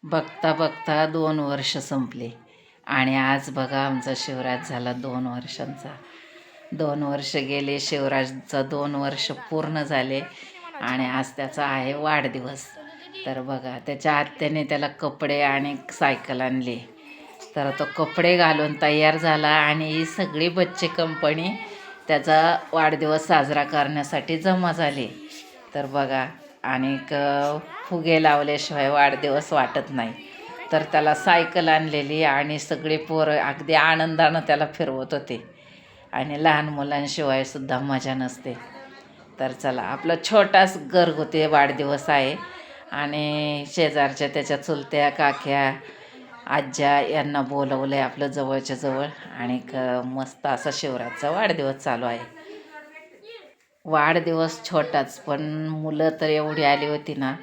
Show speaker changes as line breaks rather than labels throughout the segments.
बघता बघता 2 वर्ष संपले आणि आज बघा आमचा शिवराज झाला 2 वर्षांचा. 2 वर्ष गेले, शिवराजचा 2 वर्ष पूर्ण झाले आणि आज त्याचा आहे वाढदिवस. तर बघा त्याच्या आत्याने त्याला कपडे आणि सायकल आणली. तर तो कपडे घालून तयार झाला आणि ही सगळी बच्चे कंपनी त्याचा वाढदिवस साजरा करण्यासाठी जमा झाली. तर बघा आणि फुगे लावल्याशिवाय वाढदिवस वाटत नाही. तर त्याला सायकल आणलेली आणि सगळे पोरं अगदी आनंदानं त्याला फिरवत होते आणि लहान मुलांशिवाय सुद्धा मजा नसते. तर चला, आपला छोटाच घरगुती वाढदिवस आहे आणि शेजारच्या त्याच्या चुलत्या काक्या आज्या यांना बोलवलं आहे आपलं जवळच्या जवळ आणि मस्त असा शिवराजचा वाढदिवस चालू आहे. वाढदिवस छोटाच, पण मुलं तर एवढी आली होती ना,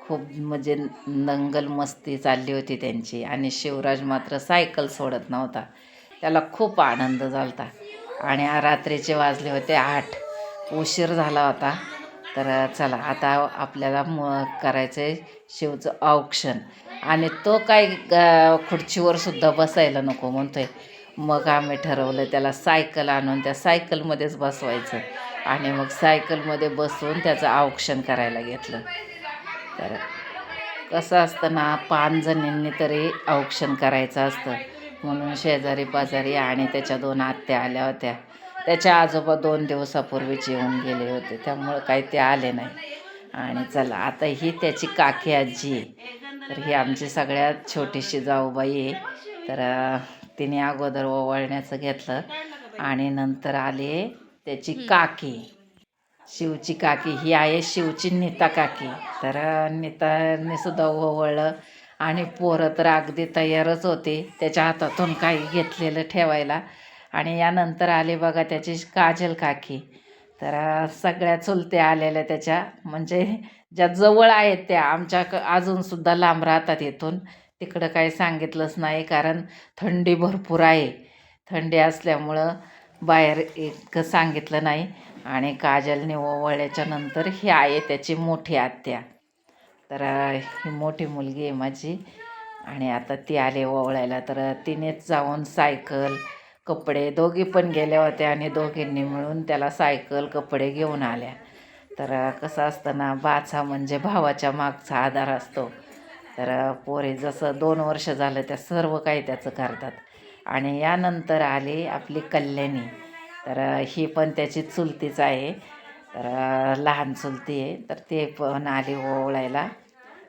खूप म्हणजे दंगल मस्ती चालली होती त्यांची. आणि शिवराज मात्र सायकल सोडत नव्हता, त्याला खूप आनंद झाला होता. आणि रात्रीचे वाजले होते 8, उशीर झाला होता. तर चला आता आपल्याला करायचं आहे शिवचं औक्षण. आणि तो काय खुर्चीवर सुद्धा बसायला नको म्हणतोय. मग आम्ही ठरवलं त्याला सायकल आणून त्या सायकलमध्येच बसवायचं आणि मग सायकलमध्ये बसवून त्याचं औक्षण करायला घेतलं. तर कसं असतं ना, 5 जणींनी तरी औक्षण करायचं असतं, म्हणून शेजारी पाजारी आणि त्याच्या 2 आत्या आल्या होत्या. त्याच्या आजोबा 2 दिवसापूर्वीच येऊन गेले होते, त्यामुळं काही ते आले नाही. आणि चला आता ही त्याची काकी आजी आहे. तर ही आमची सगळ्यात छोटीशी जाऊबाई आहे. तर तिने अगोदर ओवाळण्याचं घेतलं आणि नंतर आले त्याची काकी, शिवची काकी. ही आहे शिवची नीता काकी. तर नीताने सुद्धा ओवळलं आणि पोरं तर अगदी तयारच होते त्याच्या हातातून काही घेतलेलं ठेवायला. आणि यानंतर आले बघा त्याची काजल काकी. तर सगळ्या चुलत्या आलेल्या त्याच्या, म्हणजे ज्या जवळ आहेत त्या आमच्या अजूनसुद्धा लांब राहतात इथून. तिकडं काही सांगितलंच नाही, कारण थंडी भरपूर आहे. थंडी असल्यामुळं बाहेर इतकं सांगितलं नाही. आणि काजलने ओवाळल्याच्या नंतर ही आहे त्याची मोठी आत्या. तर ही मोठी मुलगी आहे माझी आणि आता ती आली ओवाळायला. तर तिनेच जाऊन सायकल कपडे, दोघी पण गेल्या होत्या आणि दोघींनी मिळून त्याला सायकल कपडे घेऊन आल्या. तर कसं असतं ना, बाचा म्हणजे भावाच्या मागचा आधार असतो. तर पोरे जसं 2 वर्ष झालं त्या सर्व काही त्याचं करतात. आणि यानंतर आली आपली कल्याणी. तर ही पण त्याची चुलतीच आहे. तर लहान चुलती आहे. तर ते पण आली ओवाळायला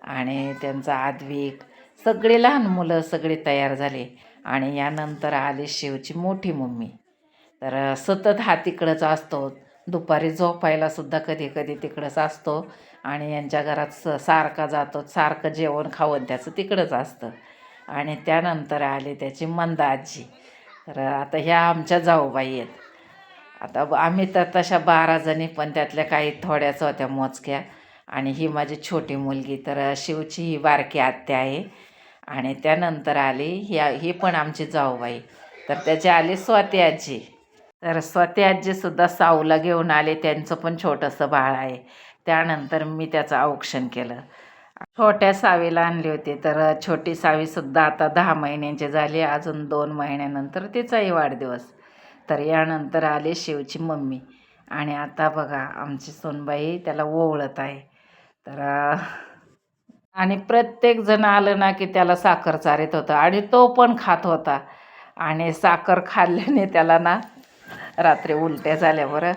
आणि त्यांचा आद्विक सगळे लहान मुलं सगळे तयार झाले. आणि यानंतर आली शिवची मोठी मम्मी. तर सतत हा तिकडंच असतो, दुपारी झोपायला सुद्धा कधी कधी तिकडंच असतो आणि यांच्या घरात सारखा जातो, सारखं जेवण खावण त्याचं तिकडंच असतं. आणि त्यानंतर आली त्याची मंदा आजी. तर आता ह्या आमच्या जाऊबाई आहेत. आता आम्ही तर तशा 12 जणी, पण त्यातल्या काही थोड्याच होत्या मोजक्या. आणि ही माझी छोटी मुलगी. तर शिवची ही बारकी आत्या आहे. आणि त्यानंतर आली ही पण आमची जाऊबाई. तर त्याची आली स्वाती आजी. तर स्वाती आजीसुद्धा साऊला घेऊन आले, त्यांचं पण छोटंसं बाळ आहे. त्यानंतर मी त्याचं औक्षण केलं. छोट्या सावीला आणली होती. तर छोटी सावीसुद्धा आता 10 महिन्यांची झाली, अजून 2 महिन्यानंतर तिचाही वाढदिवस. तर यानंतर आली शिवची मम्मी. आणि आता बघा आमची सोनबाई त्याला ओवळत आहे. तर आणि प्रत्येकजण आलं ना की त्याला साखर चारीत होतं आणि तो पण खात होता. आणि साखर खाल्ल्याने त्याला ना रात्री उलट्या झाल्या बरं.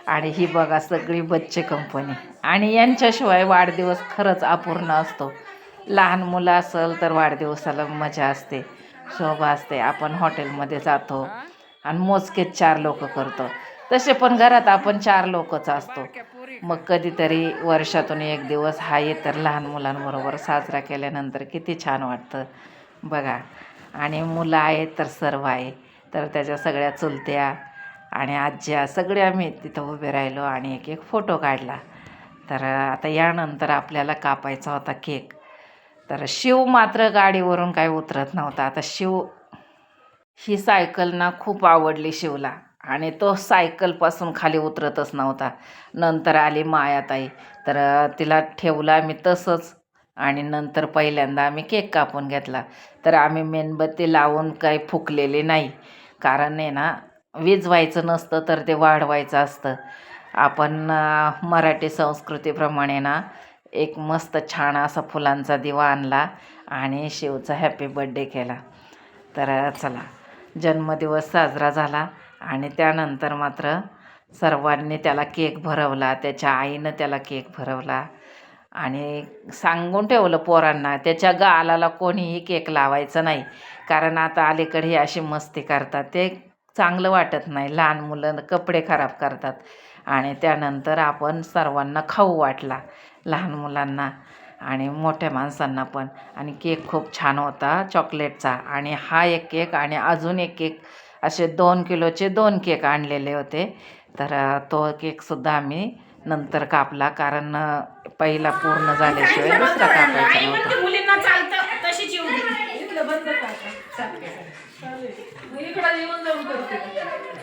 आणि ही बघा सगळी बच्चे कंपनी. आणि यांच्याशिवाय वाढदिवस खरंच अपूर्ण असतो. लहान मुलं असेल तर वाढदिवसाला मजा असते, शोभा असते. आपण हॉटेलमध्ये जातो आणि मोजकेच 4 लोक करतो, तसे पण घरात आपण 4 लोकच असतो. मग कधीतरी वर्षातून 1 दिवस हा तर लहान मुलांबरोबर साजरा केल्यानंतर किती छान वाटतं बघा. आणि मुलं आहेत तर सर्व आहे. तर त्याच्या सगळ्या चुलत्या आणि आज्या सगळे आम्ही तिथं उभे राहिलो आणि एक एक फोटो काढला. तर आता यानंतर आपल्याला कापायचा होता केक. तर शिव मात्र गाडीवरून काय उतरत नव्हता. आता ही सायकल ना खूप आवडली शिवला आणि तो सायकलपासून खाली उतरतच नव्हता. नंतर आली मायाताई. तर तिला ठेवला मी तसंच आणि नंतर पहिल्यांदा आम्ही केक कापून घेतला. तर आम्ही मेणबत्ती लावून काही फुकलेली नाही, कारण आहे ना वीज व्हायचं नसतं तर ते वाढवायचं असतं. आपण मराठी संस्कृतीप्रमाणे ना एक मस्त छान असा फुलांचा दिवा आणला आणि शिवचा हॅपी बर्थडे केला. तर चला, जन्मदिवस साजरा झाला आणि त्यानंतर मात्र सर्वांनी त्याला केक भरवला. त्याच्या आईनं त्याला केक भरवला आणि सांगून ठेवलं पोरांना, त्याच्या गालाला कोणीही केक लावायचं नाही, कारण आता अलीकडे ही अशी मस्ती करतात, ते चांगलं वाटत नाही. लहान मुलं कपडे खराब करतात. आणि त्यानंतर आपण सर्वांना खाऊ वाटला, लहान मुलांना आणि मोठ्या माणसांना पण. आणि केक खूप छान होता चॉकलेटचा. आणि हा एक केक आणि अजून एक केक, असे 2 किलोचे 2 केक आणलेले होते. तर तो केकसुद्धा आम्ही नंतर कापला, कारण पहिला पूर्ण झाल्याशिवाय दुसरा कापायचा नव्हता.
मुलींना चालतं तशीच येऊ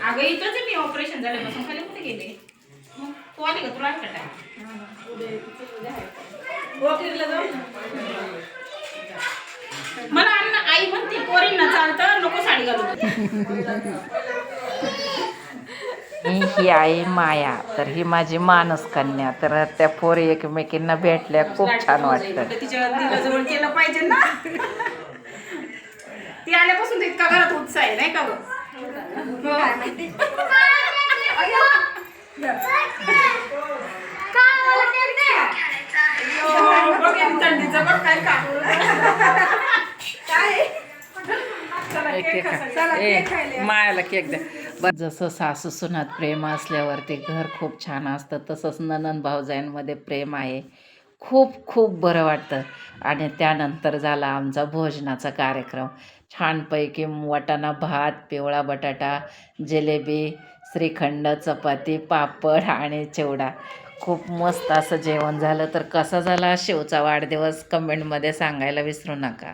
अगं इथंच मी ऑपरेशन झाल्यापासून खाली कुठे गेले. तू आली का? तुला मला अन्न आई म्हणते पोरींना चालतं, नको साडी घालू.
ही आहे माया, तर ही माझी मानस कन्या. तर त्या पोरी एकमेकींना भेटल्या, खूप छान वाटतं.
तिच्या जवळ केलं पाहिजे ना. ती आल्यापासून इतका घरात उत्साह आहे नाही का गं? थंडीचं बघ काय का
मायाला केक द्या. जसं सासू सुनात प्रेम असल्यावरती घर खूप छान असतं, तसंच नणंद भावजाईंमध्ये प्रेम आहे. खूप खूप बरं वाटतं. आणि त्यानंतर झाला आमचा भोजनाचा कार्यक्रम. छानपैकी वाटाणा भात, पिवळा बटाटा, जिलेबी, श्रीखंड, चपाती, पापड आणि चिवडा. खूप मस्त असं जेवण झालं. तर कसा झाला शिवचा वाढदिवस कमेंटमध्ये सांगायला विसरू नका.